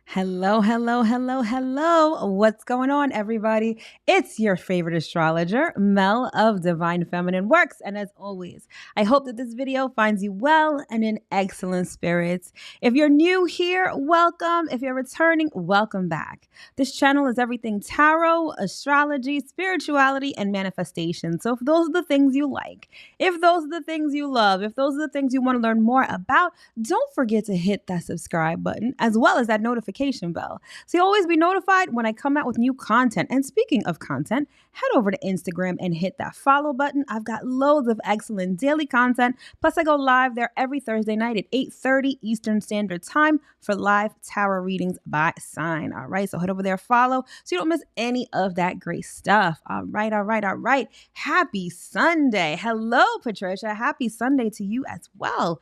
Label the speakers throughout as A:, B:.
A: Hello, hello, hello, hello. What's going on, everybody? It's your favorite astrologer, Mel of Divine Feminine Works. And as always, I hope that this video finds you well and in excellent spirits. If you're new here, welcome. If you're returning, welcome back. This channel is everything tarot, astrology, spirituality, and manifestation. So if those are the things you like, if those are the things you love, if those are the things you want to learn more about, don't forget to hit that subscribe button as well as that notification bell so you'll always be notified when I come out with new content. And speaking of content, head over to Instagram and hit that follow button. I've got loads of excellent daily content. Plus, I go live there every Thursday night at 8:30 Eastern Standard Time for live tarot readings by sign. All right, so head over there, follow so you don't miss any of that great stuff. All right, all right, all right. Happy Sunday. Hello, Patricia. Happy Sunday to you as well.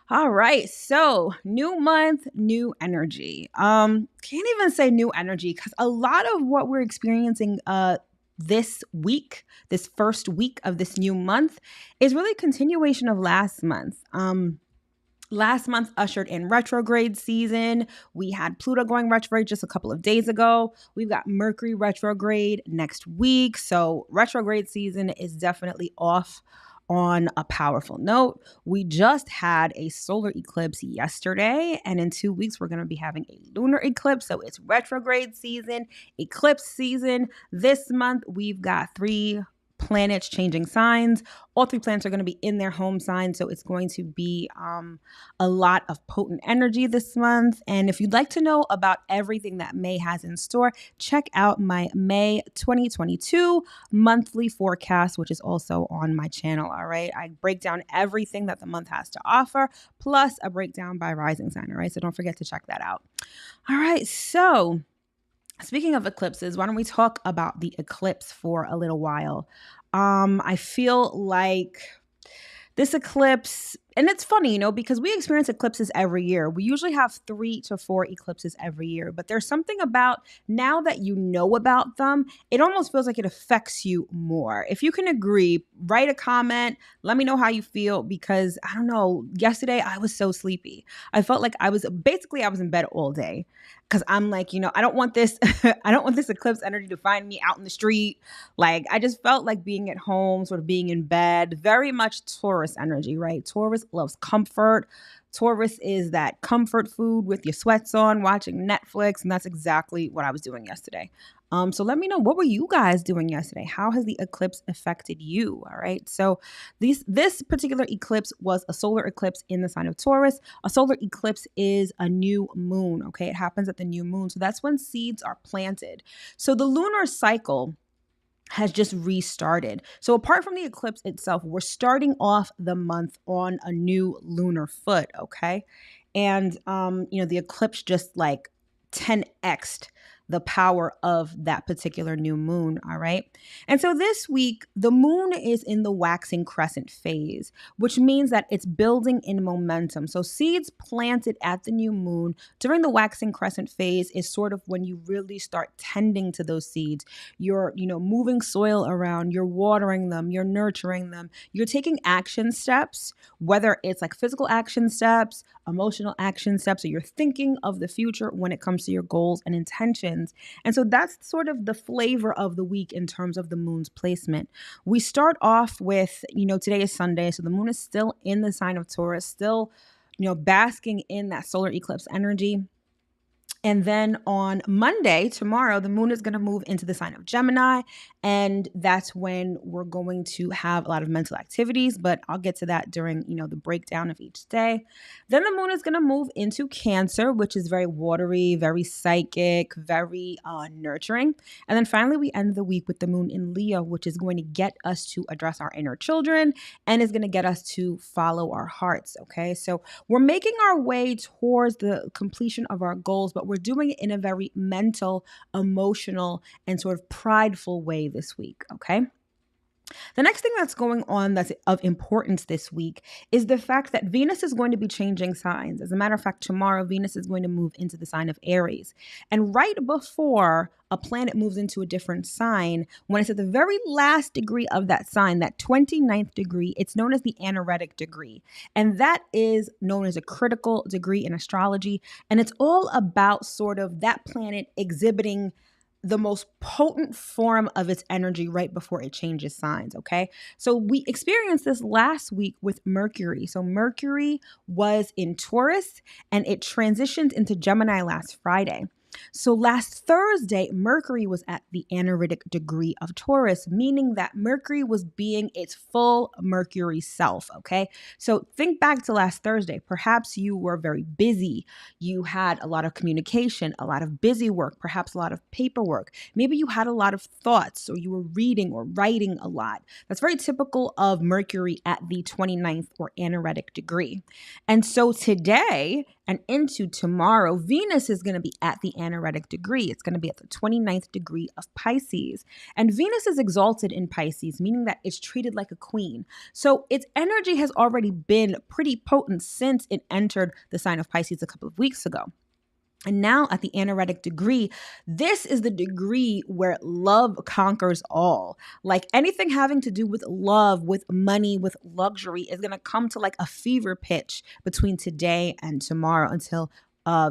A: All right, so new month, new energy. Can't even say new energy because a lot of what we're experiencing this week, this first week of this new month, is really a continuation of last month. Last month ushered in retrograde season. We had Pluto going retrograde just a couple of days ago. We've got Mercury retrograde next week. So retrograde season is definitely off on a powerful note. We just had a solar eclipse yesterday, and in 2 weeks, we're going to be having a lunar eclipse. So it's retrograde season, eclipse season. This month, we've got 3 planets changing signs. All 3 planets are going to be in their home sign. So it's going to be a lot of potent energy this month. And if you'd like to know about everything that May has in store, check out my May 2022 monthly forecast, which is also on my channel. All right. I break down everything that the month has to offer, plus a breakdown by rising sign. All right. So don't forget to check that out. All right. So speaking of eclipses, why don't we talk about the eclipse for a little while? I feel like this eclipse, and it's funny, because we experience eclipses every year. We usually have 3 to 4 eclipses every year, but there's something about now that you know about them, it almost feels like it affects you more. If you can agree, write a comment. Let me know how you feel because I don't know, yesterday I was so sleepy. I felt like I was in bed all day because I'm like, I don't want this, I don't want this eclipse energy to find me out in the street. Like I just felt like being at home, sort of being in bed, very much Taurus energy, right? Taurus loves comfort. Taurus is that comfort food with your sweats on, watching Netflix. And that's exactly what I was doing yesterday. So let me know, what were you guys doing yesterday? How has the eclipse affected you? All right. So this particular eclipse was a solar eclipse in the sign of Taurus. A solar eclipse is a new moon. Okay. It happens at the new moon. So that's when seeds are planted. So the lunar cycle has just restarted. So apart from the eclipse itself, we're starting off the month on a new lunar foot, okay? And the eclipse just like 10x'd the power of that particular new moon, all right? And so this week, the moon is in the waxing crescent phase, which means that it's building in momentum. So seeds planted at the new moon during the waxing crescent phase is sort of when you really start tending to those seeds. You're, moving soil around, you're watering them, you're nurturing them, you're taking action steps, whether it's like physical action steps, emotional action steps, or you're thinking of the future when it comes to your goals and intentions. And so that's sort of the flavor of the week in terms of the moon's placement. We start off with, today is Sunday, so the moon is still in the sign of Taurus, still, basking in that solar eclipse energy. And then on Monday, tomorrow, the moon is going to move into the sign of Gemini. And that's when we're going to have a lot of mental activities. But I'll get to that during, the breakdown of each day. Then the moon is going to move into Cancer, which is very watery, very psychic, very nurturing. And then finally, we end the week with the moon in Leo, which is going to get us to address our inner children and is going to get us to follow our hearts. Okay, so we're making our way towards the completion of our goals, but we're doing it in a very mental, emotional, and sort of prideful way this week, okay? The next thing that's going on that's of importance this week is the fact that Venus is going to be changing signs. As a matter of fact, tomorrow, Venus is going to move into the sign of Aries. And right before a planet moves into a different sign, when it's at the very last degree of that sign, that 29th degree, it's known as the anaretic degree. And that is known as a critical degree in astrology. And it's all about sort of that planet exhibiting the most potent form of its energy right before it changes signs, okay? So we experienced this last week with Mercury. So Mercury was in Taurus and it transitioned into Gemini last Friday. So last Thursday, Mercury was at the anaretic degree of Taurus, meaning that Mercury was being its full Mercury self, okay? So think back to last Thursday. Perhaps you were very busy. You had a lot of communication, a lot of busy work, perhaps a lot of paperwork. Maybe you had a lot of thoughts or you were reading or writing a lot. That's very typical of Mercury at the 29th or anaretic degree. And so today and into tomorrow, Venus is going to be at the anaretic degree. It's going to be at the 29th degree of Pisces. And Venus is exalted in Pisces, meaning that it's treated like a queen. So its energy has already been pretty potent since it entered the sign of Pisces a couple of weeks ago. And now at the anaretic degree, this is the degree where love conquers all. Like anything having to do with love, with money, with luxury is going to come to like a fever pitch between today and tomorrow until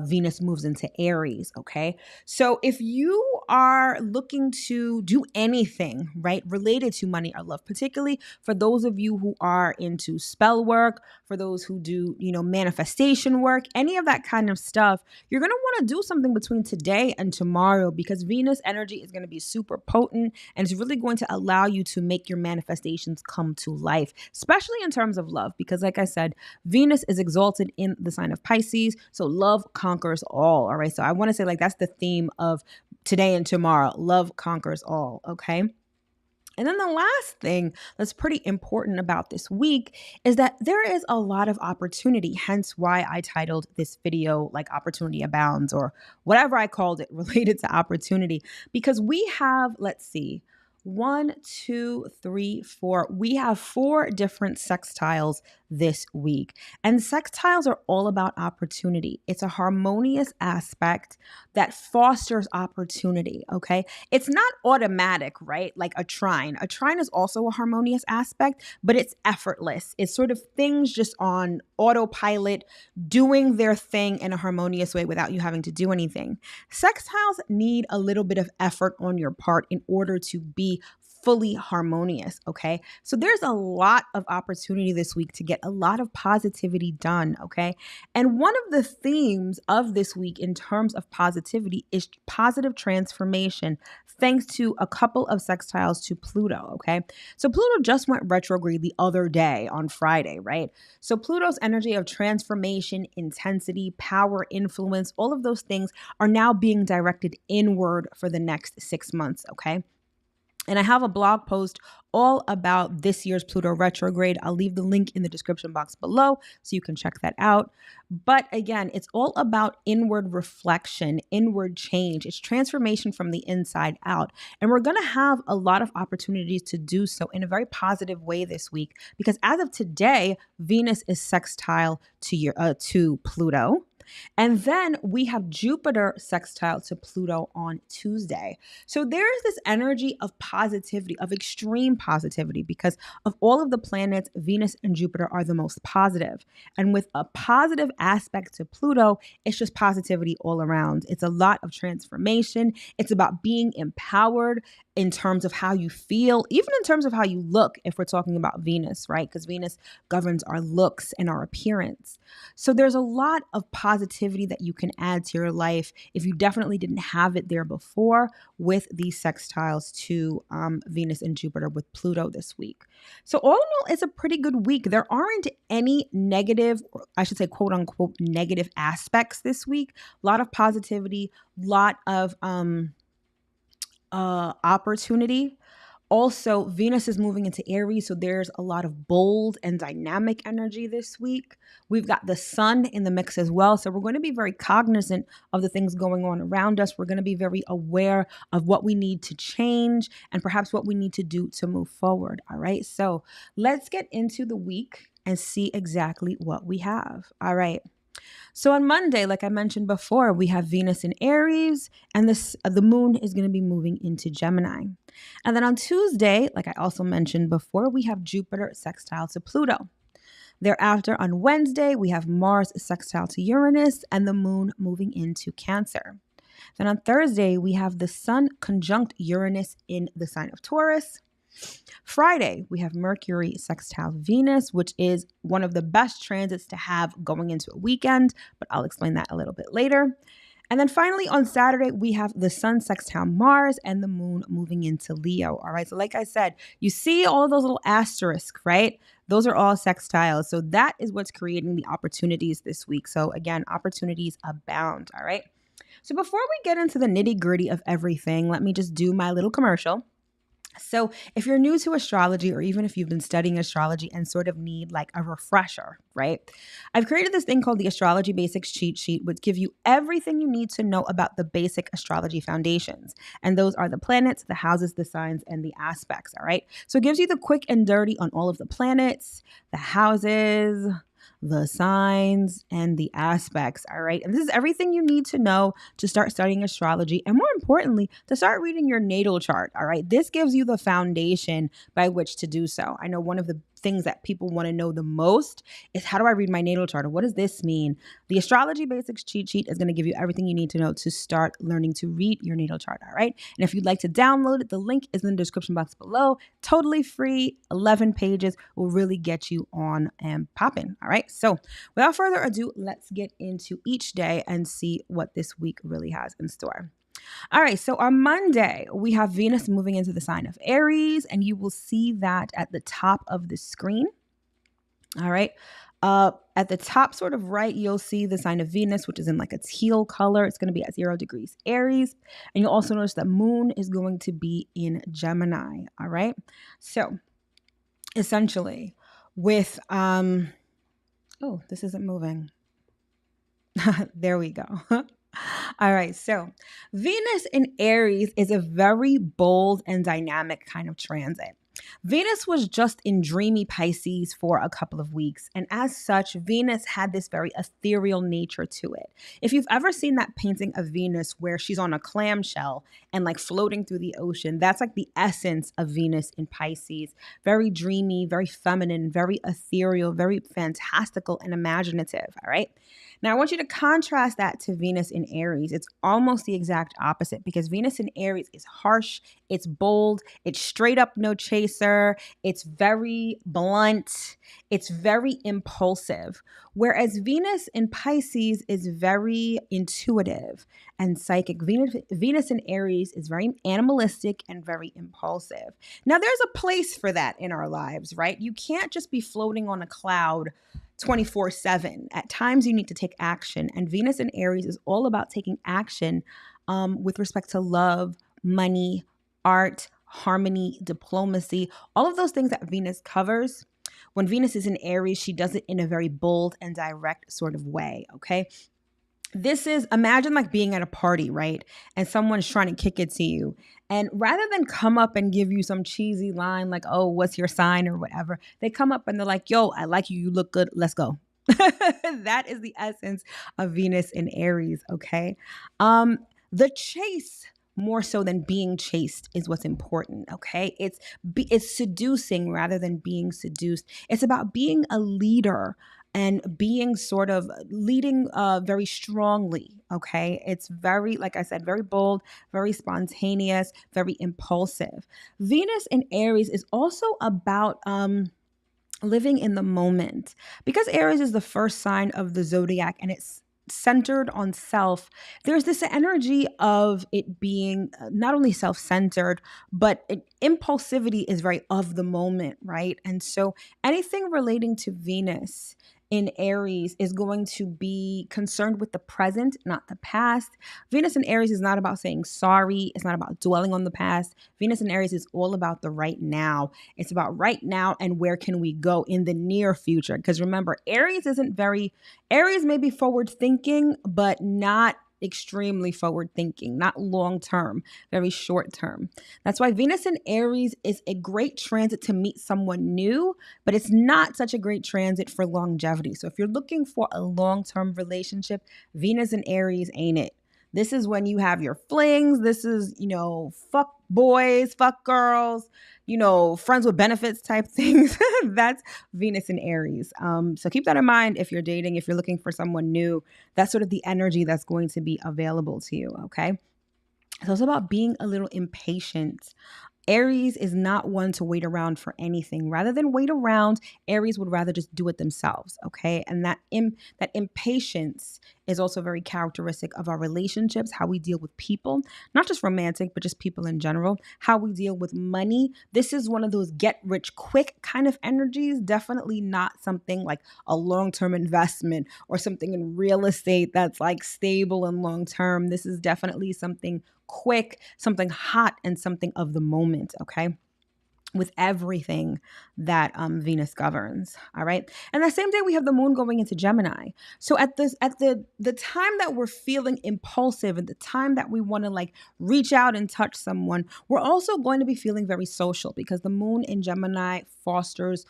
A: Venus moves into Aries, okay? So if you are looking to do anything, right, related to money or love, particularly for those of you who are into spell work, for those who do, manifestation work, any of that kind of stuff, you're going to want to do something between today and tomorrow because Venus energy is going to be super potent and it's really going to allow you to make your manifestations come to life, especially in terms of love, because like I said, Venus is exalted in the sign of Pisces, so love conquers all right? So I want to say like that's the theme of today and tomorrow. Love conquers all, okay? And then the last thing that's pretty important about this week is that there is a lot of opportunity, hence why I titled this video like Opportunity Abounds or whatever I called it related to opportunity, because we have, let's see, 1, 2, 3, 4. We have 4 different sextiles this week. And sextiles are all about opportunity. It's a harmonious aspect that fosters opportunity, okay? It's not automatic, right? Like a trine. A trine is also a harmonious aspect, but it's effortless. It's sort of things just on autopilot doing their thing in a harmonious way without you having to do anything. Sextiles need a little bit of effort on your part in order to be fully harmonious, okay? So there's a lot of opportunity this week to get a lot of positivity done, okay? And one of the themes of this week in terms of positivity is positive transformation, thanks to a couple of sextiles to Pluto, okay? So Pluto just went retrograde the other day on Friday, right? So Pluto's energy of transformation, intensity, power, influence, all of those things are now being directed inward for the next 6 months, okay? And I have a blog post all about this year's Pluto retrograde. I'll leave the link in the description box below so you can check that out. But again, it's all about inward reflection, inward change. It's transformation from the inside out. And we're going to have a lot of opportunities to do so in a very positive way this week because as of today, Venus is sextile to Pluto. And then we have Jupiter sextile to Pluto on Tuesday. So there's this energy of positivity, of extreme positivity, because of all of the planets, Venus and Jupiter are the most positive. And with a positive aspect to Pluto, it's just positivity all around. It's a lot of transformation. It's about being empowered in terms of how you feel, even in terms of how you look, if we're talking about Venus, right? Because Venus governs our looks and our appearance. So there's a lot of positivity that you can add to your life if you definitely didn't have it there before with these sextiles to Venus and Jupiter with Pluto this week. So all in all, it's a pretty good week. There aren't any negative, or I should say quote unquote negative aspects this week. A lot of positivity, lot of opportunity. Also, Venus is moving into Aries, so there's a lot of bold and dynamic energy this week. We've got the sun in the mix as well, so we're going to be very cognizant of the things going on around us. We're going to be very aware of what we need to change and perhaps what we need to do to move forward. All right, so let's get into the week and see exactly what we have. All right. So on Monday, like I mentioned before, we have Venus in Aries, and the moon is going to be moving into Gemini. And then on Tuesday, like I also mentioned before, we have Jupiter sextile to Pluto. Thereafter, on Wednesday, we have Mars sextile to Uranus and the moon moving into Cancer. Then on Thursday, we have the sun conjunct Uranus in the sign of Taurus. Friday, we have Mercury sextile Venus, which is one of the best transits to have going into a weekend, but I'll explain that a little bit later. And then finally, on Saturday, we have the sun sextile Mars and the moon moving into Leo. All right. So like I said, you see all those little asterisks, right? Those are all sextiles. So that is what's creating the opportunities this week. So again, opportunities abound. All right. So before we get into the nitty gritty of everything, let me just do my little commercial. So if you're new to astrology, or even if you've been studying astrology and sort of need like a refresher, right? I've created this thing called the Astrology Basics Cheat Sheet, which gives you everything you need to know about the basic astrology foundations. And those are the planets, the houses, the signs, and the aspects, all right? So it gives you the quick and dirty on all of the planets, the houses, the signs, and the aspects, all right? And this is everything you need to know to start studying astrology, and more importantly, to start reading your natal chart, all right? This gives you the foundation by which to do so. I know one of the things that people want to know the most is, how do I read my natal chart? Or what does this mean? The Astrology Basics Cheat Sheet is going to give you everything you need to know to start learning to read your natal chart, all right? And if you'd like to download it, the link is in the description box below. Totally free, 11 pages, will really get you on and popping, all right? So without further ado, let's get into each day and see what this week really has in store. All right, so on Monday, we have Venus moving into the sign of Aries, and you will see that at the top of the screen. All right. At the top, sort of right, you'll see the sign of Venus, which is in like a teal color. It's going to be at 0 degrees Aries. And you'll also notice that moon is going to be in Gemini. All right. So essentially with, oh, this isn't moving. There we go. All right, so Venus in Aries is a very bold and dynamic kind of transit. Venus was just in dreamy Pisces for a couple of weeks, and as such, Venus had this very ethereal nature to it. If you've ever seen that painting of Venus where she's on a clamshell and like floating through the ocean, that's like the essence of Venus in Pisces. Very dreamy, very feminine, very ethereal, very fantastical and imaginative, all right? Now, I want you to contrast that to Venus in Aries. It's almost the exact opposite, because Venus in Aries is harsh, it's bold, it's straight up no chaser, it's very blunt, it's very impulsive. Whereas Venus in Pisces is very intuitive and psychic. Venus in Aries is very animalistic and very impulsive. Now, there's a place for that in our lives, right? You can't just be floating on a cloud 24/7. At times you need to take action, and Venus in Aries is all about taking action with respect to love, money, art, harmony, diplomacy, all of those things that Venus covers. When Venus is in Aries, she does it in a very bold and direct sort of way, okay? This is, imagine like being at a party, right? And someone's trying to kick it to you. And rather than come up and give you some cheesy line like, oh, what's your sign or whatever, they come up and they're like, yo, I like you. You look good. Let's go. That is the essence of Venus in Aries, okay? The chase, more so than being chased, is what's important, okay? It's seducing rather than being seduced. It's about being a leader and being sort of leading very strongly, okay? It's very, like I said, very bold, very spontaneous, very impulsive. Venus in Aries is also about living in the moment. Because Aries is the first sign of the zodiac and it's centered on self, there's this energy of it being not only self-centered, but impulsivity is very of the moment, right? And so anything relating to Venus in Aries is going to be concerned with the present, not the past. Venus in Aries is not about saying sorry. It's not about dwelling on the past. Venus in Aries is all about the right now. It's about right now and where can we go in the near future. Because remember, Aries may be forward thinking, but not extremely forward thinking, not long term, very short term. That's why Venus in Aries is a great transit to meet someone new, but it's not such a great transit for longevity. So if you're looking for a long-term relationship, Venus in Aries ain't it. This is when you have your flings. This is, fuck boys, fuck girls, friends with benefits type things. That's Venus in Aries. So keep that in mind if you're dating, if you're looking for someone new. That's sort of the energy that's going to be available to you, okay? So it's about being a little impatient. Aries is not one to wait around for anything. Rather than wait around, Aries would rather just do it themselves, okay? And that impatience is also very characteristic of our relationships, how we deal with people, not just romantic, but just people in general, how we deal with money. This is one of those get rich quick kind of energies, definitely not something like a long-term investment or something in real estate that's like stable and long-term. This is definitely something quick, something hot, and something of the moment, okay? With everything that Venus governs, all right? And that same day, we have the moon going into Gemini. So at the time that we're feeling impulsive, at the time that we want to like reach out and touch someone, we're also going to be feeling very social because the moon in Gemini fosters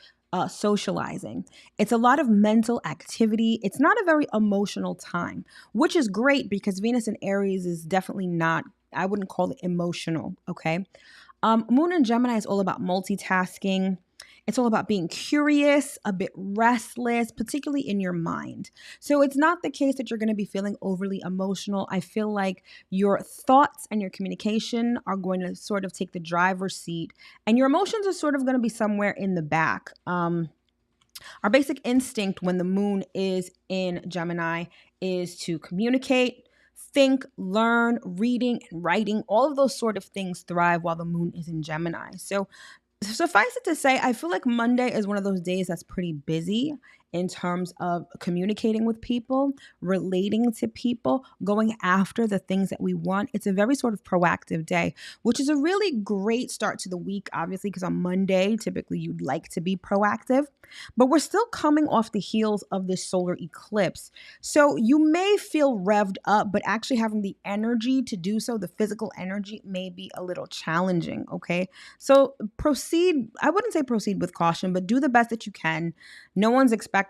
A: socializing. It's a lot of mental activity. It's not a very emotional time, which is great because Venus in Aries is definitely not, I wouldn't call it emotional, okay? Moon in Gemini is all about multitasking. It's all about being curious, a bit restless, particularly in your mind. So it's not the case that you're going to be feeling overly emotional. I feel like your thoughts and your communication are going to sort of take the driver's seat, and your emotions are sort of going to be somewhere in the back. Our basic instinct when the moon is in Gemini is to communicate, think, learn, reading, and writing. All of those sort of things thrive while the moon is in Gemini. So suffice it to say, I feel like Monday is one of those days that's pretty busy in terms of communicating with people, relating to people, going after the things that we want. It's a very sort of proactive day, which is a really great start to the week, obviously, because on Monday, typically you'd like to be proactive, but we're still coming off the heels of this solar eclipse. So you may feel revved up, but actually having the energy to do so, the physical energy, may be a little challenging, okay? So proceed, I wouldn't say proceed with caution, but do the best that you can. No one's expecting,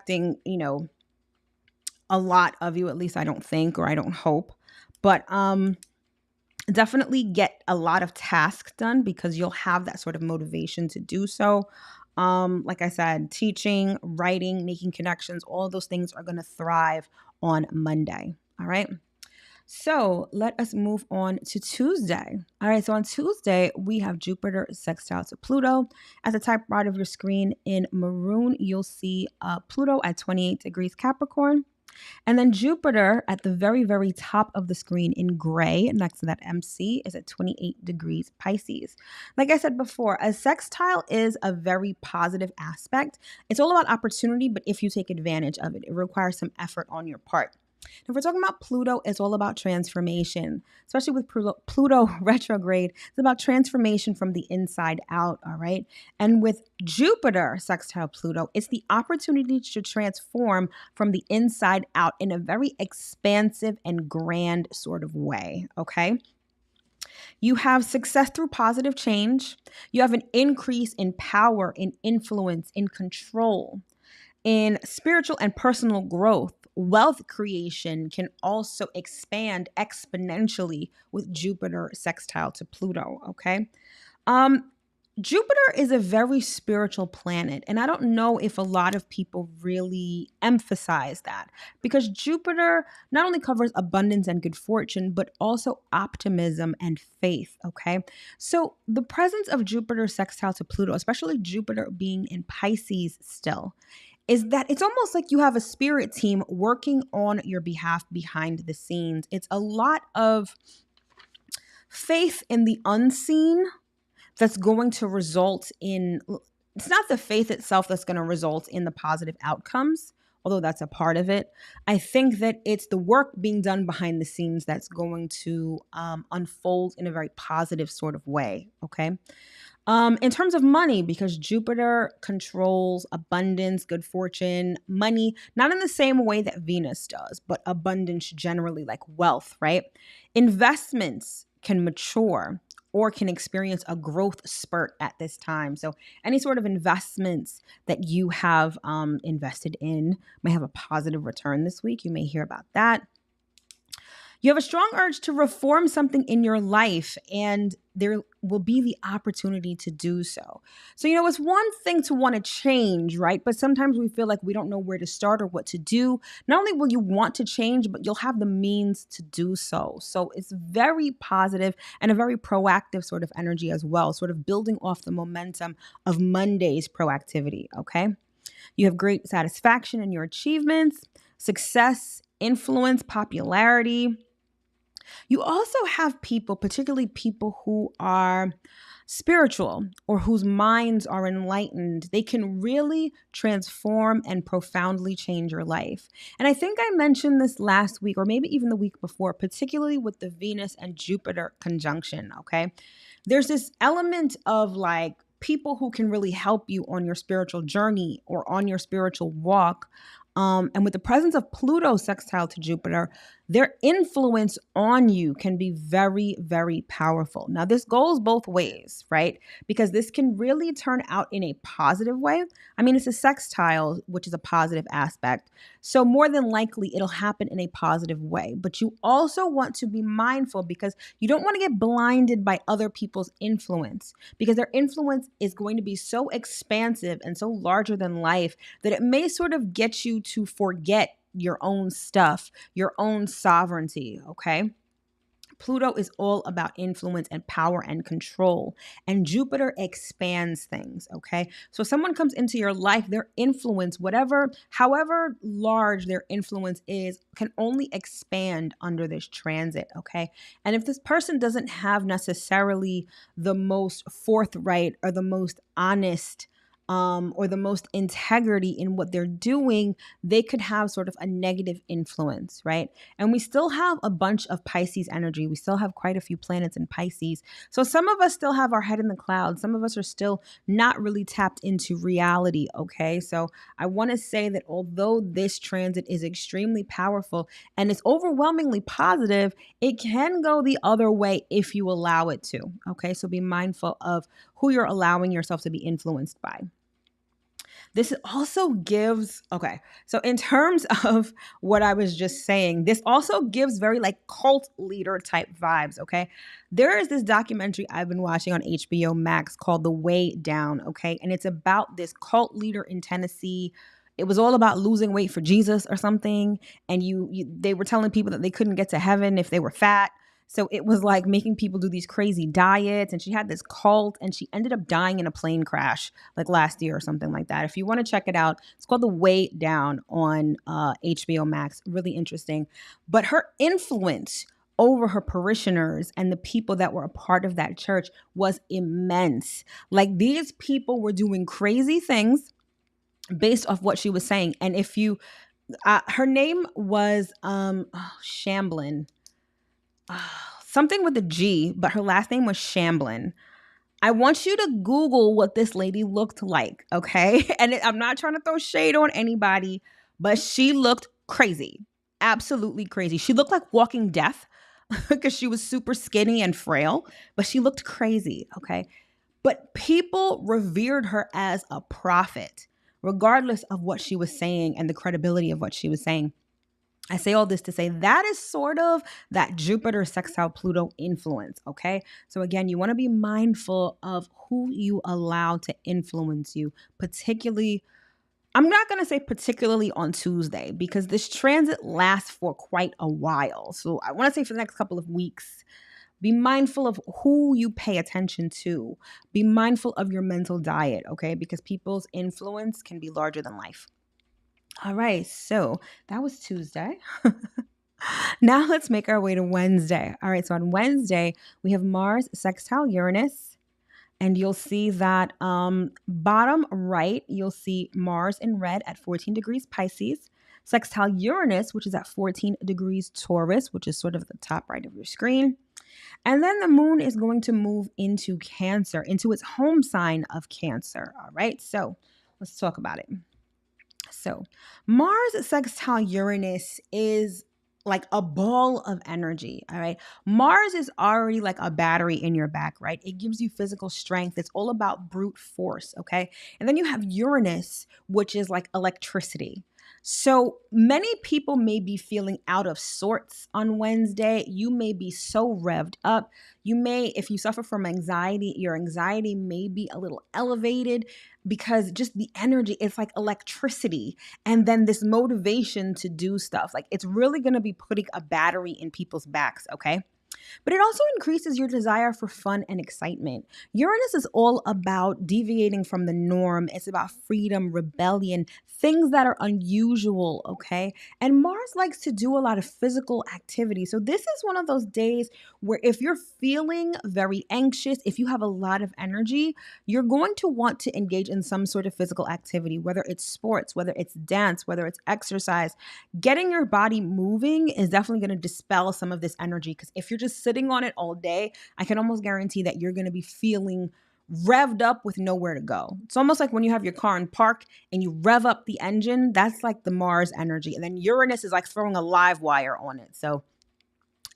A: a lot of you, at least I don't think, or I don't hope, but definitely get a lot of tasks done because you'll have that sort of motivation to do so. Like I said, teaching, writing, making connections, all of those things are going to thrive on Monday. All right. So let us move on to Tuesday. All right. So on Tuesday, we have Jupiter sextile to Pluto. At the top right of your screen in maroon, you'll see Pluto at 28 degrees Capricorn. And then Jupiter at the very, very top of the screen in gray next to that MC is at 28 degrees Pisces. Like I said before, a sextile is a very positive aspect. It's all about opportunity, but if you take advantage of it, it requires some effort on your part. If we're talking about Pluto, it's all about transformation, especially with Pluto retrograde. It's about transformation from the inside out, all right? And with Jupiter sextile Pluto, it's the opportunity to transform from the inside out in a very expansive and grand sort of way, okay? You have success through positive change. You have an increase in power, in influence, in control, in spiritual and personal growth. Wealth creation can also expand exponentially with Jupiter sextile to Pluto, okay? Jupiter is a very spiritual planet, and I don't know if a lot of people really emphasize that because Jupiter not only covers abundance and good fortune, but also optimism and faith, okay? So the presence of Jupiter sextile to Pluto, especially Jupiter being in Pisces still, is that it's almost like you have a spirit team working on your behalf behind the scenes. It's a lot of faith in the unseen that's going to result in, it's not the faith itself that's going to result in the positive outcomes although that's a part of it. I think that it's the work being done behind the scenes that's going to unfold in a very positive sort of way, okay? In terms of money, because Jupiter controls abundance, good fortune, money, not in the same way that Venus does, but abundance generally, like wealth, right? Investments can mature or can experience a growth spurt at this time. So, any sort of investments that you have invested in may have a positive return this week. You may hear about that. You have a strong urge to reform something in your life, and there will be the opportunity to do so. So, it's one thing to want to change, right? But sometimes we feel like we don't know where to start or what to do. Not only will you want to change, but you'll have the means to do so. So, it's very positive and a very proactive sort of energy as well, sort of building off the momentum of Monday's proactivity, okay? You have great satisfaction in your achievements, success, influence, popularity. You also have people, particularly people who are spiritual or whose minds are enlightened. They can really transform and profoundly change your life. And I think I mentioned this last week or maybe even the week before, particularly with the Venus and Jupiter conjunction, okay? There's this element of like people who can really help you on your spiritual journey or on your spiritual walk. And with the presence of Pluto sextile to Jupiter, their influence on you can be very, very powerful. Now, this goes both ways, right? Because this can really turn out in a positive way. I mean, it's a sextile, which is a positive aspect. So more than likely, it'll happen in a positive way. But you also want to be mindful because you don't want to get blinded by other people's influence because their influence is going to be so expansive and so larger than life that it may sort of get you to forget your own stuff, your own sovereignty, okay? Pluto is all about influence and power and control, and Jupiter expands things, okay? So if someone comes into your life, their influence, however large their influence is, can only expand under this transit, okay? And if this person doesn't have necessarily the most forthright or the most honest or the most integrity in what they're doing, they could have sort of a negative influence, right? And we still have a bunch of Pisces energy. We still have quite a few planets in Pisces. So some of us still have our head in the clouds. Some of us are still not really tapped into reality, okay? So I want to say that although this transit is extremely powerful and it's overwhelmingly positive, it can go the other way if you allow it to, okay? So be mindful of who you're allowing yourself to be influenced by. This also gives, okay, so in terms of what I was just saying, this also gives very like cult leader type vibes, okay? There is this documentary I've been watching on HBO Max called The Way Down, okay? And it's about this cult leader in Tennessee. It was all about losing weight for Jesus or something. And they were telling people that they couldn't get to heaven if they were fat. So it was like making people do these crazy diets. And she had this cult and she ended up dying in a plane crash like last year or something like that. If you want to check it out, it's called The Way Down on HBO Max. Really interesting. But her influence over her parishioners and the people that were a part of that church was immense. Like these people were doing crazy things based off what she was saying. And if you, her name was Shamblin. Something with a G, but her last name was Shamblin. I want you to Google what this lady looked like, okay? And I'm not trying to throw shade on anybody, but she looked crazy. Absolutely crazy. She looked like walking death because she was super skinny and frail, but she looked crazy, okay? But people revered her as a prophet, regardless of what she was saying and the credibility of what she was saying. I say all this to say that is sort of that Jupiter sextile Pluto influence, okay? So again, you want to be mindful of who you allow to influence you, particularly, I'm not going to say particularly on Tuesday because this transit lasts for quite a while. So I want to say for the next couple of weeks, be mindful of who you pay attention to. Be mindful of your mental diet, okay? Because people's influence can be larger than life. All right, so that was Tuesday. Now let's make our way to Wednesday. All right, so on Wednesday, we have Mars sextile Uranus, and you'll see that bottom right, you'll see Mars in red at 14 degrees Pisces. sextile Uranus, which is at 14 degrees Taurus, which is sort of the top right of your screen. And then the moon is going to move into Cancer, into its home sign of Cancer. All right, so let's talk about it. So Mars sextile Uranus is like a ball of energy. All right. Mars is already like a battery in your back, right? It gives you physical strength. It's all about brute force. Okay. And then you have Uranus, which is like electricity. So many people may be feeling out of sorts on Wednesday. You may be so revved up. You may, if you suffer from anxiety, your anxiety may be a little elevated because just the energy, it's like electricity. And then this motivation to do stuff. Like it's really going to be putting a battery in people's backs, okay? But it also increases your desire for fun and excitement. Uranus is all about deviating from the norm. It's about freedom, rebellion, things that are unusual, okay? And Mars likes to do a lot of physical activity. So this is one of those days where if you're feeling very anxious, if you have a lot of energy, you're going to want to engage in some sort of physical activity, whether it's sports, whether it's dance, whether it's exercise. Getting your body moving is definitely going to dispel some of this energy, because if you're just sitting on it all day, I can almost guarantee that you're going to be feeling revved up with nowhere to go. It's almost like when you have your car in park and you rev up the engine, that's like the Mars energy. And then Uranus is like throwing a live wire on it. So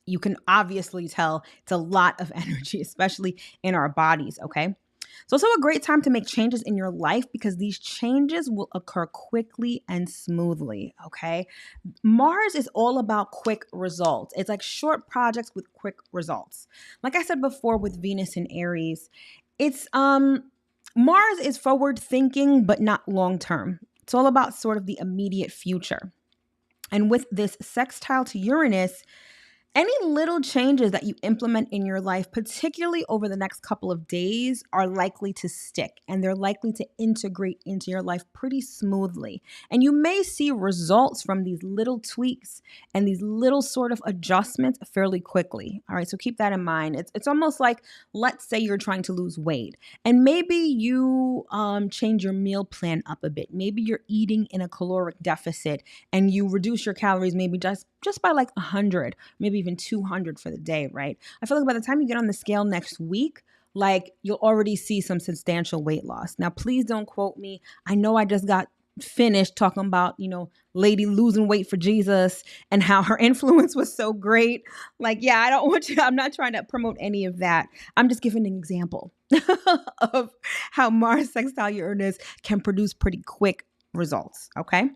A: you can obviously tell it's a lot of energy, especially in our bodies, okay? It's also a great time to make changes in your life because these changes will occur quickly and smoothly, okay? Mars is all about quick results. It's like short projects with quick results. Like I said before with Venus and Aries, it's Mars is forward thinking but not long term. It's all about sort of the immediate future. And with this sextile to Uranus, any little changes that you implement in your life, particularly over the next couple of days, are likely to stick and they're likely to integrate into your life pretty smoothly. And you may see results from these little tweaks and these little sort of adjustments fairly quickly. All right, so keep that in mind. It's almost like, let's say you're trying to lose weight and maybe you change your meal plan up a bit. Maybe you're eating in a caloric deficit and you reduce your calories maybe just by like 100, maybe even 200 for the day, right? I feel like by the time you get on the scale next week, like you'll already see some substantial weight loss. Now, please don't quote me. I know I just got finished talking about, lady losing weight for Jesus and how her influence was so great. Like, yeah, I don't want you, I'm not trying to promote any of that. I'm just giving an example of how Mars sextile Uranus can produce pretty quick results, okay?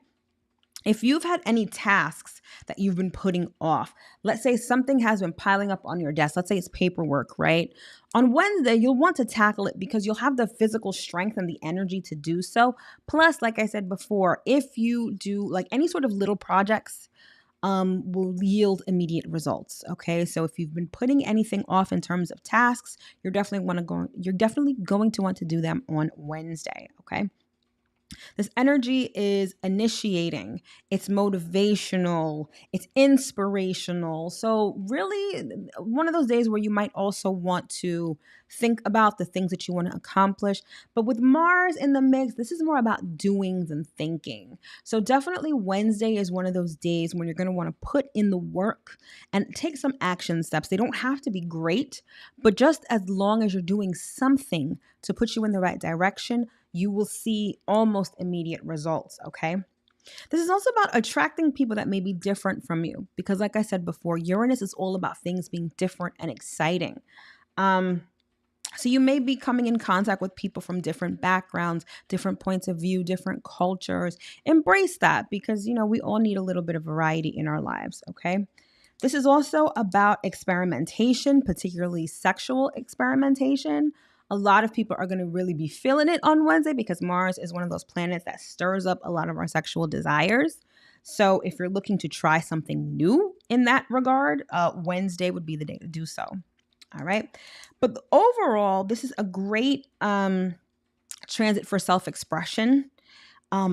A: If you've had any tasks that you've been putting off, let's say something has been piling up on your desk, let's say it's paperwork, right? On Wednesday, you'll want to tackle it because you'll have the physical strength and the energy to do so. Plus, like I said before, if you do like any sort of little projects, will yield immediate results. Okay. So if you've been putting anything off in terms of tasks, you're definitely going to want to do them on Wednesday. Okay. This energy is initiating, it's motivational, it's inspirational. So really one of those days where you might also want to think about the things that you want to accomplish. But with Mars in the mix, this is more about doing than thinking. So definitely Wednesday is one of those days when you're going to want to put in the work and take some action steps. They don't have to be great, but just as long as you're doing something to put you in the right direction, you will see almost immediate results, okay? This is also about attracting people that may be different from you because like I said before, Uranus is all about things being different and exciting. So you may be coming in contact with people from different backgrounds, different points of view, different cultures. Embrace that because, we all need a little bit of variety in our lives, okay? This is also about experimentation, particularly sexual experimentation. A lot of people are going to really be feeling it on Wednesday because Mars is one of those planets that stirs up a lot of our sexual desires. So if you're looking to try something new in that regard, Wednesday would be the day to do so. All right. But overall, this is a great transit for self-expression,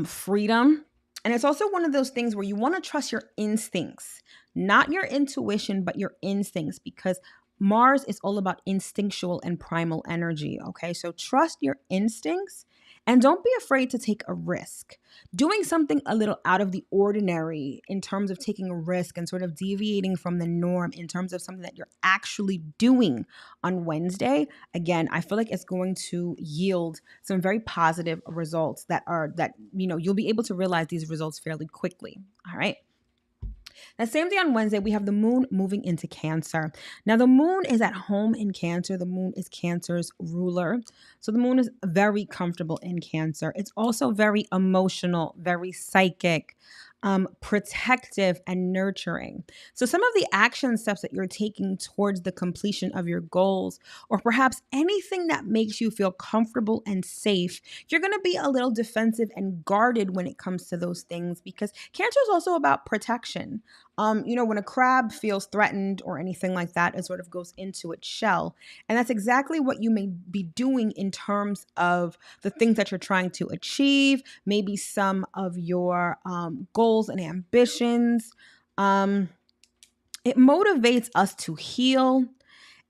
A: freedom. And it's also one of those things where you want to trust your instincts, not your intuition, but your instincts, because Mars is all about instinctual and primal energy. Okay. So trust your instincts And don't be afraid to take a risk. Doing something a little out of the ordinary in terms of taking a risk and sort of deviating from the norm in terms of something that you're actually doing on Wednesday, again, I feel like it's going to yield some very positive results that you'll be able to realize these results fairly quickly. All right. That same day on Wednesday, we have the moon moving into Cancer. Now, the moon is at home in Cancer. The moon is Cancer's ruler. So the moon is very comfortable in Cancer. It's also very emotional, very psychic, protective, and nurturing. So some of the action steps that you're taking towards the completion of your goals, or perhaps anything that makes you feel comfortable and safe, you're going to be a little defensive and guarded when it comes to those things, because Cancer is also about protection. When a crab feels threatened or anything like that, it sort of goes into its shell. And that's exactly what you may be doing in terms of the things that you're trying to achieve, maybe some of your goals and ambitions. It motivates us to heal.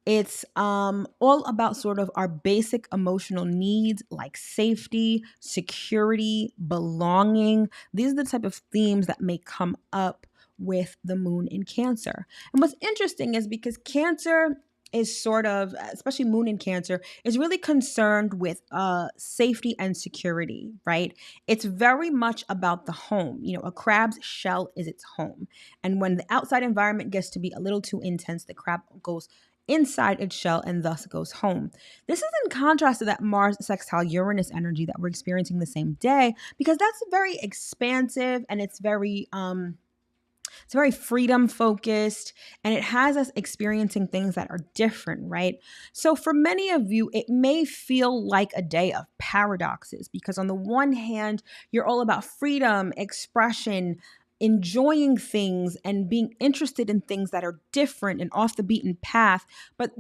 A: It's all about sort of our basic emotional needs like safety, security, belonging. These are the type of themes that may come up with the moon in Cancer. And what's interesting is because Cancer is sort of, especially moon in Cancer, is really concerned with safety and security, right? It's very much about the home. A crab's shell is its home. And when the outside environment gets to be a little too intense, the crab goes inside its shell and thus goes home. This is in contrast to that Mars sextile Uranus energy that we're experiencing the same day, because that's very expansive and it's very freedom focused, and it has us experiencing things that are different, right? So for many of you, it may feel like a day of paradoxes, because on the one hand, you're all about freedom, expression, enjoying things and being interested in things that are different and off the beaten path, but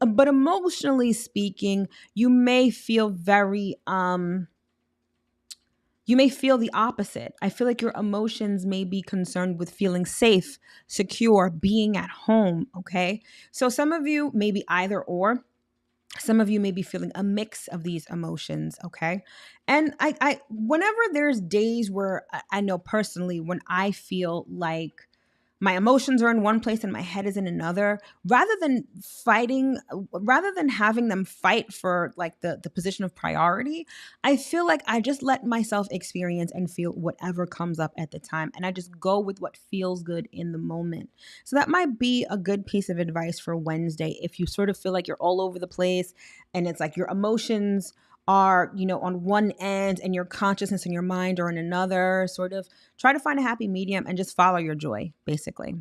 A: but emotionally speaking, you may feel the opposite. I feel like your emotions may be concerned with feeling safe, secure, being at home, okay? So some of you may be either or. Some of you may be feeling a mix of these emotions, okay? And I whenever there's days where I know personally when I feel like my emotions are in one place and my head is in another, rather than having them fight for like the position of priority, I feel like I just let myself experience and feel whatever comes up at the time. And I just go with what feels good in the moment. So that might be a good piece of advice for Wednesday. If you sort of feel like you're all over the place and it's like your emotions are, on one end and your consciousness and your mind are in another, sort of try to find a happy medium and just follow your joy, basically.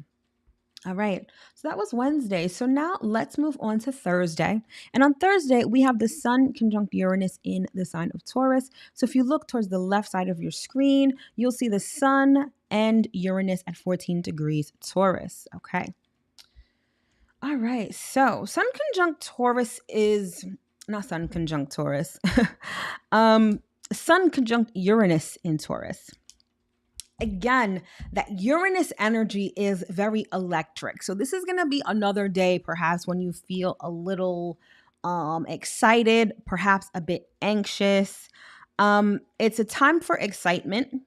A: All right. So that was Wednesday. So now let's move on to Thursday. And on Thursday, we have the Sun conjunct Uranus in the sign of Taurus. So if you look towards the left side of your screen, you'll see the Sun and Uranus at 14 degrees Taurus. Okay. All right. So Sun conjunct Taurus is not Sun conjunct Taurus. Sun conjunct Uranus in Taurus. Again, that Uranus energy is very electric. So this is going to be another day, perhaps, when you feel a little excited, perhaps a bit anxious. It's a time for excitement.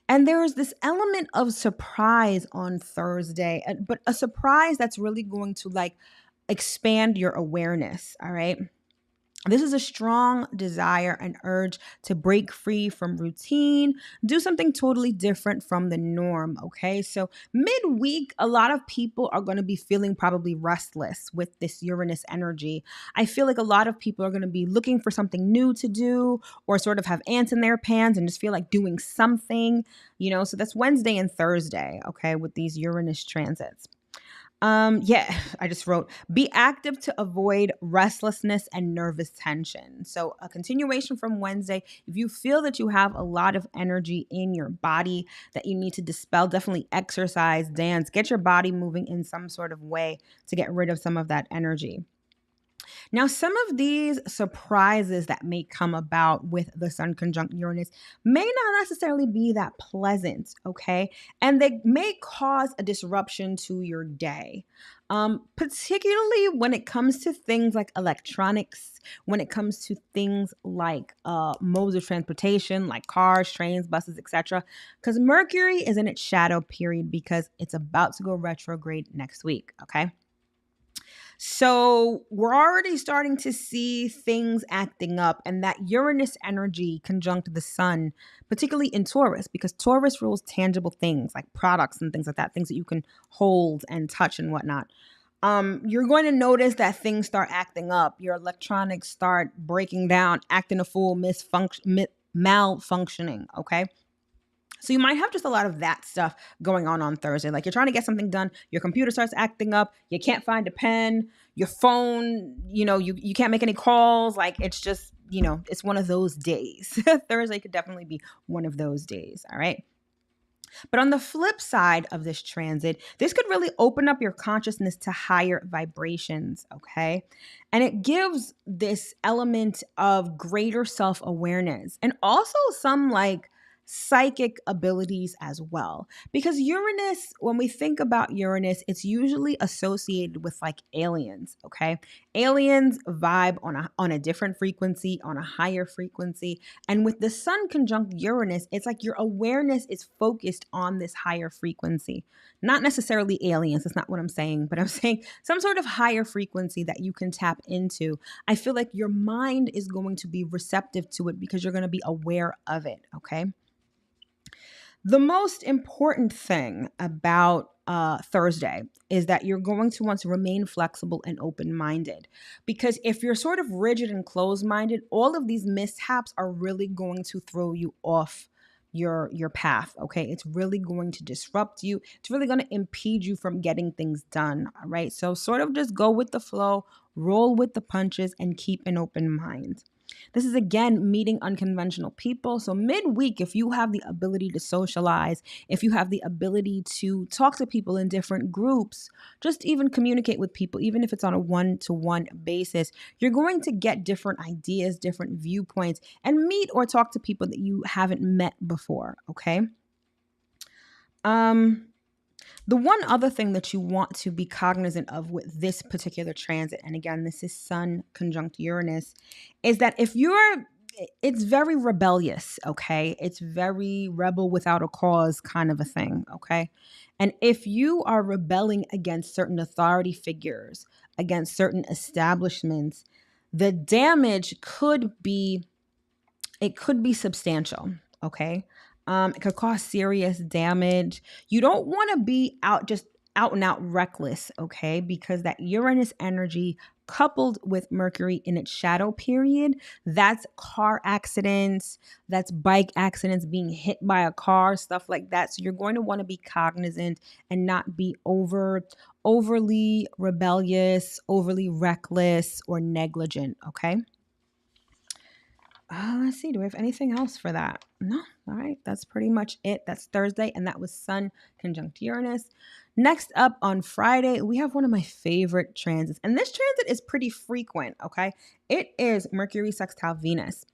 A: And there is this element of surprise on Thursday, but a surprise that's really going to expand your awareness. All right. This is a strong desire and urge to break free from routine, do something totally different from the norm, okay? So midweek, a lot of people are going to be feeling probably restless with this Uranus energy. I feel like a lot of people are going to be looking for something new to do or sort of have ants in their pants and just feel like doing something, So that's Wednesday and Thursday, okay, with these Uranus transits. I just wrote, be active to avoid restlessness and nervous tension. So a continuation from Wednesday, if you feel that you have a lot of energy in your body that you need to dispel, definitely exercise, dance, get your body moving in some sort of way to get rid of some of that energy. Now, some of these surprises that may come about with the Sun conjunct Uranus may not necessarily be that pleasant, okay? And they may cause a disruption to your day. particularly when it comes to things like electronics, when it comes to things like modes of transportation, like cars, trains, buses, etc. Because Mercury is in its shadow period because it's about to go retrograde next week, okay? So we're already starting to see things acting up, and that Uranus energy conjunct the sun, particularly in Taurus, because Taurus rules tangible things like products and things like that, things that you can hold and touch and whatnot. You're going to notice that things start acting up. Your electronics start breaking down, acting a fool, malfunctioning, okay? So you might have just a lot of that stuff going on Thursday. Like you're trying to get something done, your computer starts acting up, you can't find a pen, your phone, you can't make any calls. Like it's just, it's one of those days. Thursday could definitely be one of those days. All right. But on the flip side of this transit, this could really open up your consciousness to higher vibrations, okay? And it gives this element of greater self-awareness and also some like psychic abilities as well. Because Uranus, when we think about Uranus, it's usually associated with like aliens, okay? Aliens vibe on a different frequency, on a higher frequency. And with the sun conjunct Uranus, it's like your awareness is focused on this higher frequency. Not necessarily aliens, that's not what I'm saying, but I'm saying some sort of higher frequency that you can tap into. I feel like your mind is going to be receptive to it because you're going to be aware of it, okay? The most important thing about Thursday is that you're going to want to remain flexible and open-minded, because if you're sort of rigid and closed-minded, all of these mishaps are really going to throw you off your path, okay? It's really going to disrupt you. It's really going to impede you from getting things done, all right? So sort of just go with the flow, roll with the punches, and keep an open mind. This is again meeting unconventional people. So midweek, if you have the ability to socialize, if you have the ability to talk to people in different groups, just even communicate with people, even if it's on a one-to-one basis, you're going to get different ideas, different viewpoints, and meet or talk to people that you haven't met before, okay? The one other thing that you want to be cognizant of with this particular transit, and again, this is Sun conjunct Uranus, is that it's very rebellious, okay? It's very rebel without a cause kind of a thing, okay? And if you are rebelling against certain authority figures, against certain establishments, the damage could be substantial, okay? It could cause serious damage. You don't want to be out and out reckless, okay? Because that Uranus energy coupled with Mercury in its shadow period, that's car accidents, that's bike accidents, being hit by a car, stuff like that. So you're going to want to be cognizant and not be overly rebellious, overly reckless, or negligent, okay? Let's see. Do we have anything else for that? No. All right. That's pretty much it. That's Thursday. And that was Sun conjunct Uranus. Next up on Friday, we have one of my favorite transits. And this transit is pretty frequent. Okay. It is Mercury sextile Venus.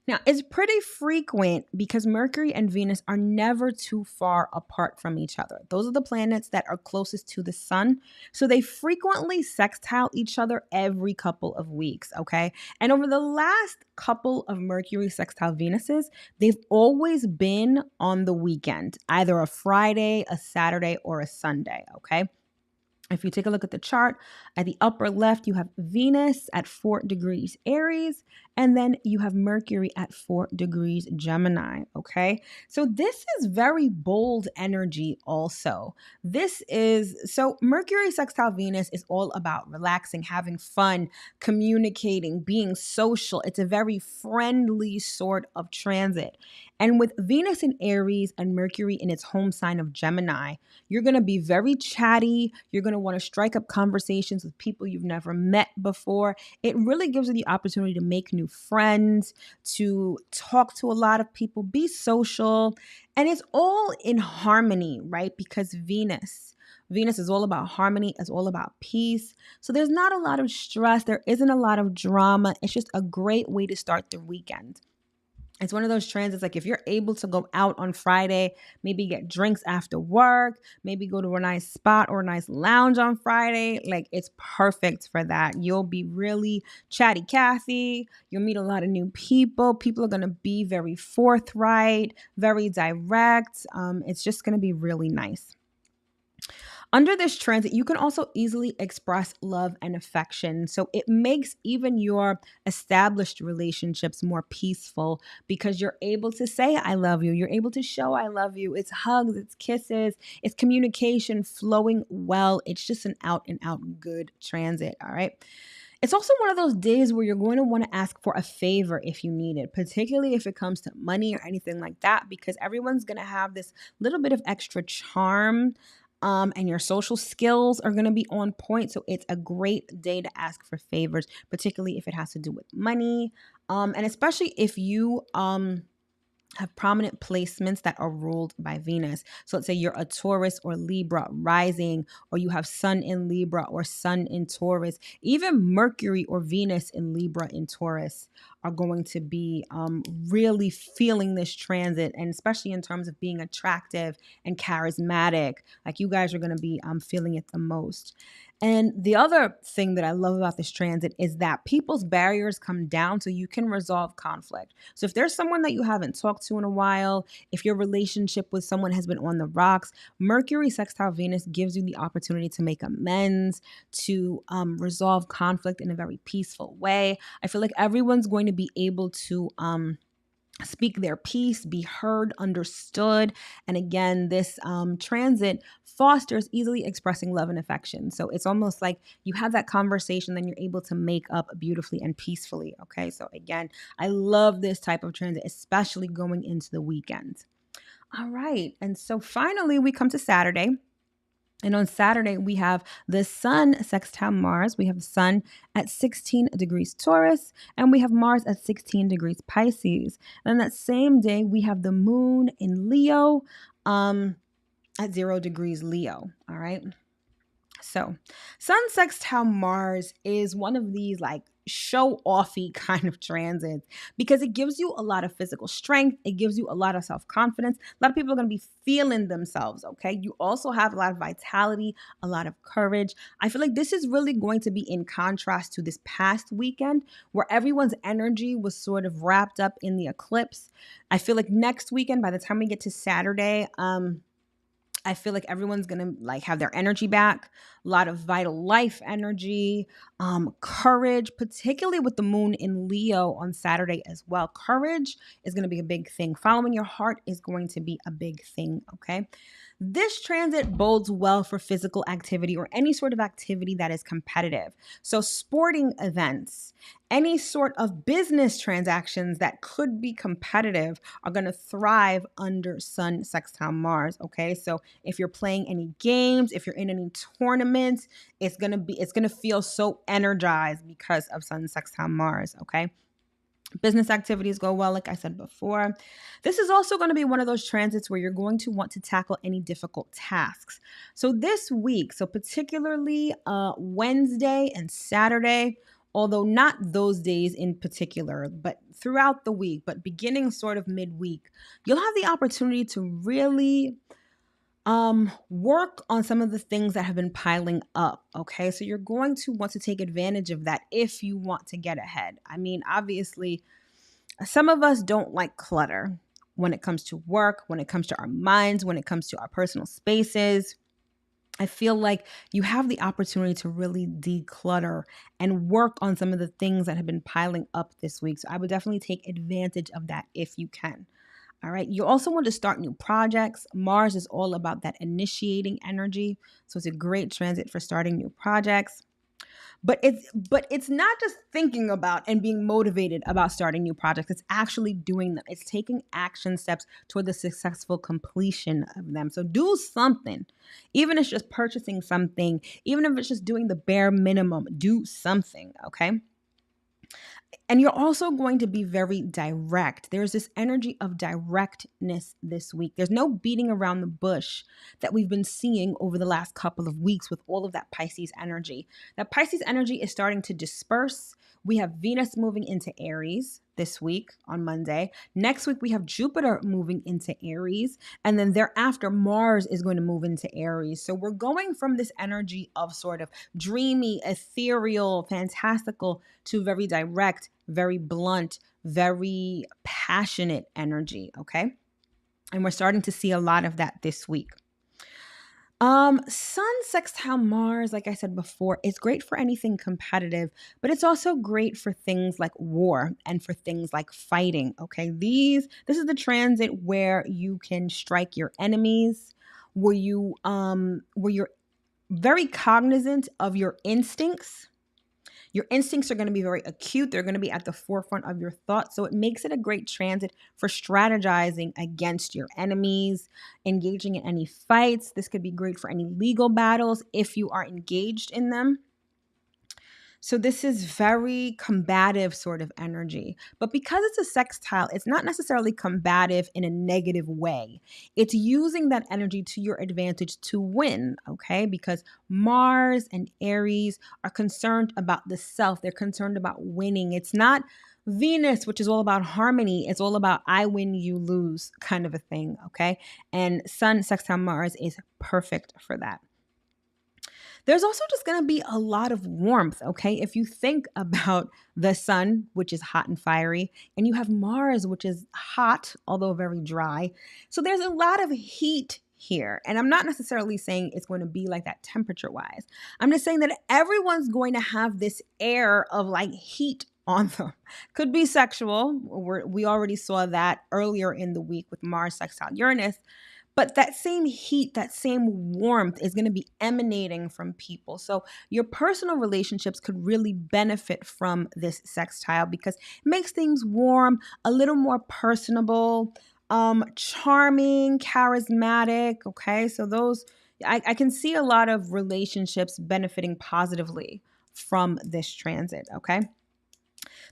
A: Now, it's pretty frequent because Mercury and Venus are never too far apart from each other. Those are the planets that are closest to the sun. So they frequently sextile each other every couple of weeks, okay? And over the last couple of Mercury sextile Venuses, they've always been on the weekend, either a Friday, a Saturday, or a Sunday, okay? If you take a look at the chart, at the upper left, you have Venus at 4 degrees Aries, and then you have Mercury at 4 degrees Gemini, okay? So this is very bold energy also. So Mercury sextile Venus is all about relaxing, having fun, communicating, being social. It's a very friendly sort of transit. And with Venus in Aries and Mercury in its home sign of Gemini, you're going to be very chatty. You're going to want to strike up conversations with people you've never met before. It really gives you the opportunity to make new friends, to talk to a lot of people, be social. And it's all in harmony, right? Because Venus is all about harmony. It's all about peace. So there's not a lot of stress. There isn't a lot of drama. It's just a great way to start the weekend. It's one of those transits, like if you're able to go out on Friday, maybe get drinks after work, maybe go to a nice spot or a nice lounge on Friday, like it's perfect for that. You'll be really chatty Cathy. You'll meet a lot of new people. People are going to be very forthright, very direct. It's just going to be really nice. Under this transit, you can also easily express love and affection. So it makes even your established relationships more peaceful because you're able to say, I love you. You're able to show, I love you. It's hugs, it's kisses, it's communication flowing well. It's just an out and out good transit. All right. It's also one of those days where you're going to want to ask for a favor if you need it, particularly if it comes to money or anything like that, because everyone's going to have this little bit of extra charm. And your social skills are going to be on point. So it's a great day to ask for favors, particularly if it has to do with money. And especially if you have prominent placements that are ruled by Venus. So let's say you're a Taurus or Libra rising, or you have Sun in Libra or Sun in Taurus. Even Mercury or Venus in Libra in Taurus are going to be really feeling this transit, and especially in terms of being attractive and charismatic. Like you guys are going to be feeling it the most. And the other thing that I love about this transit is that people's barriers come down so you can resolve conflict. So if there's someone that you haven't talked to in a while, if your relationship with someone has been on the rocks, Mercury sextile Venus gives you the opportunity to make amends, to resolve conflict in a very peaceful way. I feel like everyone's going to be able to speak their piece, be heard, understood. And again, this transit fosters easily expressing love and affection. So it's almost like you have that conversation, then you're able to make up beautifully and peacefully. Okay. So again, I love this type of transit, especially going into the weekend. All right. And so finally, we come to Saturday. And on Saturday, we have the Sun sextile Mars. We have the Sun at 16 degrees Taurus, and we have Mars at 16 degrees Pisces. And then that same day, we have the Moon in Leo at 0 degrees Leo. All right. So Sun sextile Mars is one of these like show-offy kind of transits because it gives you a lot of physical strength. It gives you a lot of self-confidence. A lot of people are going to be feeling themselves, okay? You also have a lot of vitality, a lot of courage. I feel like this is really going to be in contrast to this past weekend where everyone's energy was sort of wrapped up in the eclipse. I feel like next weekend, by the time we get to Saturday, I feel like everyone's going to like have their energy back, a lot of vital life energy, courage, particularly with the Moon in Leo on Saturday as well. Courage is going to be a big thing. Following your heart is going to be a big thing, okay? This transit bodes well for physical activity or any sort of activity that is competitive. So sporting events, any sort of business transactions that could be competitive are going to thrive under Sun sextile Mars, okay? So if you're playing any games, if you're in any tournaments, it's going to feel so energized because of Sun sextile Mars, okay? Business activities go well, like I said before. This is also going to be one of those transits where you're going to want to tackle any difficult tasks. So this week, so particularly Wednesday and Saturday, although not those days in particular, but throughout the week, but beginning sort of midweek, you'll have the opportunity to really work on some of the things that have been piling up. Okay. So you're going to want to take advantage of that if you want to get ahead. I mean, obviously, some of us don't like clutter when it comes to work, when it comes to our minds, when it comes to our personal spaces. I feel like you have the opportunity to really declutter and work on some of the things that have been piling up this week. So I would definitely take advantage of that if you can. All right. You also want to start new projects. Mars is all about that initiating energy. So it's a great transit for starting new projects. But it's not just thinking about and being motivated about starting new projects. It's actually doing them. It's taking action steps toward the successful completion of them. So do something. Even if it's just purchasing something, even if it's just doing the bare minimum, do something, okay? And you're also going to be very direct. There's this energy of directness this week. There's no beating around the bush that we've been seeing over the last couple of weeks with all of that Pisces energy. That Pisces energy is starting to disperse. We have Venus moving into Aries this week on Monday. Next week, we have Jupiter moving into Aries. And then thereafter, Mars is going to move into Aries. So we're going from this energy of sort of dreamy, ethereal, fantastical to very direct, very blunt, very passionate energy. Okay. And we're starting to see a lot of that this week. Sun sextile Mars, like I said before, is great for anything competitive, but it's also great for things like war and for things like fighting. Okay, this is the transit where you can strike your enemies, where you're very cognizant of your instincts. Your instincts are going to be very acute. They're going to be at the forefront of your thoughts. So it makes it a great transit for strategizing against your enemies, engaging in any fights. This could be great for any legal battles if you are engaged in them. So this is very combative sort of energy. But because it's a sextile, it's not necessarily combative in a negative way. It's using that energy to your advantage to win, okay? Because Mars and Aries are concerned about the self. They're concerned about winning. It's not Venus, which is all about harmony. It's all about I win, you lose kind of a thing, okay? And Sun sextile Mars is perfect for that. There's also just going to be a lot of warmth, okay? If you think about the sun, which is hot and fiery, and you have Mars, which is hot, although very dry. So there's a lot of heat here. And I'm not necessarily saying it's going to be like that temperature-wise. I'm just saying that everyone's going to have this air of like heat on them. Could be sexual. We already saw that earlier in the week with Mars sextile Uranus. But that same heat, that same warmth is going to be emanating from people. So your personal relationships could really benefit from this sextile because it makes things warm, a little more personable, charming, charismatic. Okay, so those, I can see a lot of relationships benefiting positively from this transit. Okay.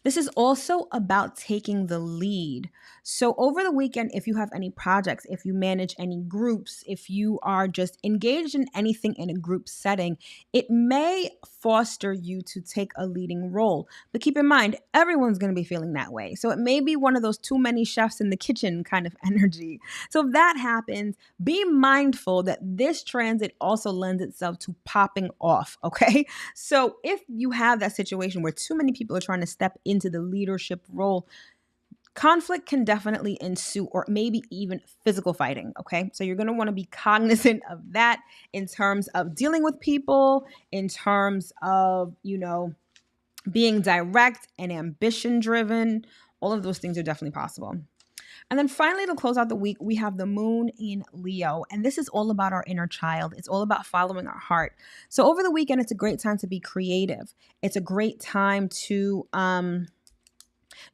A: This is also about taking the lead. So over the weekend, if you have any projects, if you manage any groups, if you are just engaged in anything in a group setting, it may foster you to take a leading role. But keep in mind, everyone's going to be feeling that way. So it may be one of those too many chefs in the kitchen kind of energy. So if that happens, be mindful that this transit also lends itself to popping off, okay? So if you have that situation where too many people are trying to step into the leadership role, conflict can definitely ensue, or maybe even physical fighting, okay? So you're going to want to be cognizant of that in terms of dealing with people, in terms of, being direct and ambition driven. All of those things are definitely possible. And then finally, to close out the week, we have the moon in Leo. And this is all about our inner child. It's all about following our heart. So over the weekend, it's a great time to be creative. It's a great time to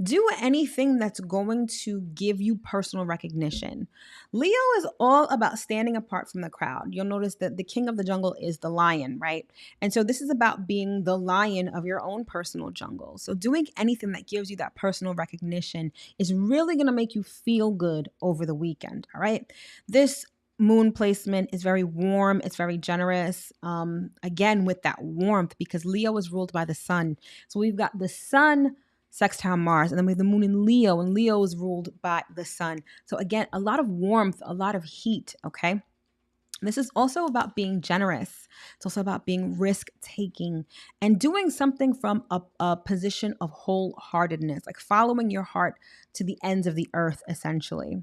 A: do anything that's going to give you personal recognition. Leo is all about standing apart from the crowd. You'll notice that the king of the jungle is the lion, right? And so this is about being the lion of your own personal jungle. So doing anything that gives you that personal recognition is really going to make you feel good over the weekend, all right? This moon placement is very warm. It's very generous. Again, with that warmth, because Leo is ruled by the sun. So we've got the sun sextile Mars, and then we have the moon in Leo, and Leo is ruled by the sun. So again, a lot of warmth, a lot of heat, okay? This is also about being generous. It's also about being risk-taking and doing something from a position of wholeheartedness, like following your heart to the ends of the earth, essentially.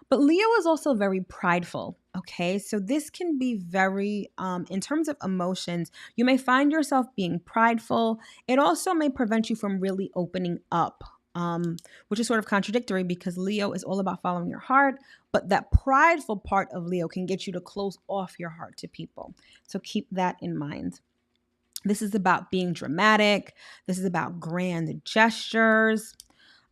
A: But Leo is also very prideful, okay? So this can be very, in terms of emotions, you may find yourself being prideful. It also may prevent you from really opening up, which is sort of contradictory because Leo is all about following your heart, but that prideful part of Leo can get you to close off your heart to people. So keep that in mind. This is about being dramatic. This is about grand gestures,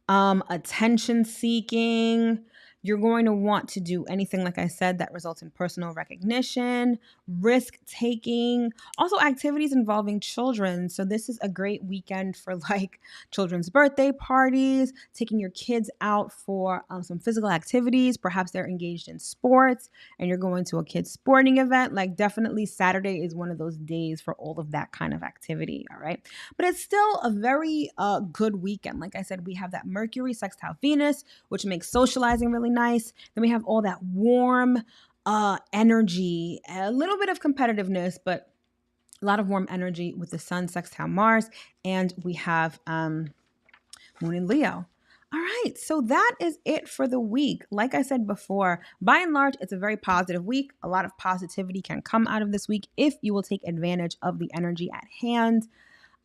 A: attention seeking. You're going to want to do anything, like I said, that results in personal recognition, risk taking, also activities involving children. So this is a great weekend for like children's birthday parties, taking your kids out for some physical activities. Perhaps they're engaged in sports and you're going to a kids sporting event. Like definitely Saturday is one of those days for all of that kind of activity. All right. But it's still a very good weekend. Like I said, we have that Mercury sextile Venus, which makes socializing really nice. Then we have all that warm energy, a little bit of competitiveness, but a lot of warm energy with the Sun sextile Mars. And we have Moon in Leo. All right, so that is it for the week. Like I said before, by and large, it's a very positive week. A lot of positivity can come out of this week if you will take advantage of the energy at hand.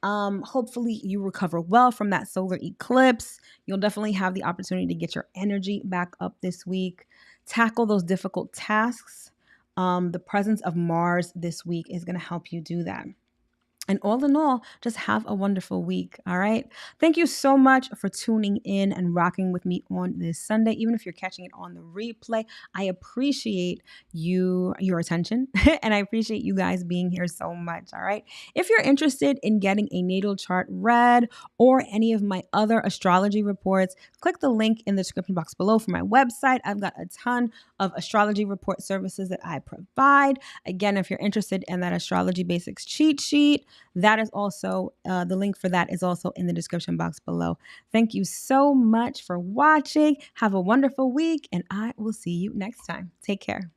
A: Hopefully you recover well from that solar eclipse. You'll definitely have the opportunity to get your energy back up this week. Tackle those difficult tasks. The presence of Mars this week is going to help you do that. And all in all, just have a wonderful week. All right. Thank you so much for tuning in and rocking with me on this Sunday. Even if you're catching it on the replay, I appreciate your attention and I appreciate you guys being here so much. All right. If you're interested in getting a natal chart read or any of my other astrology reports, click the link in the description box below for my website. I've got a ton of astrology report services that I provide. Again, if you're interested in that astrology basics cheat sheet, that is also, the link for that is also in the description box below. Thank you so much for watching. Have a wonderful week, and I will see you next time. Take care.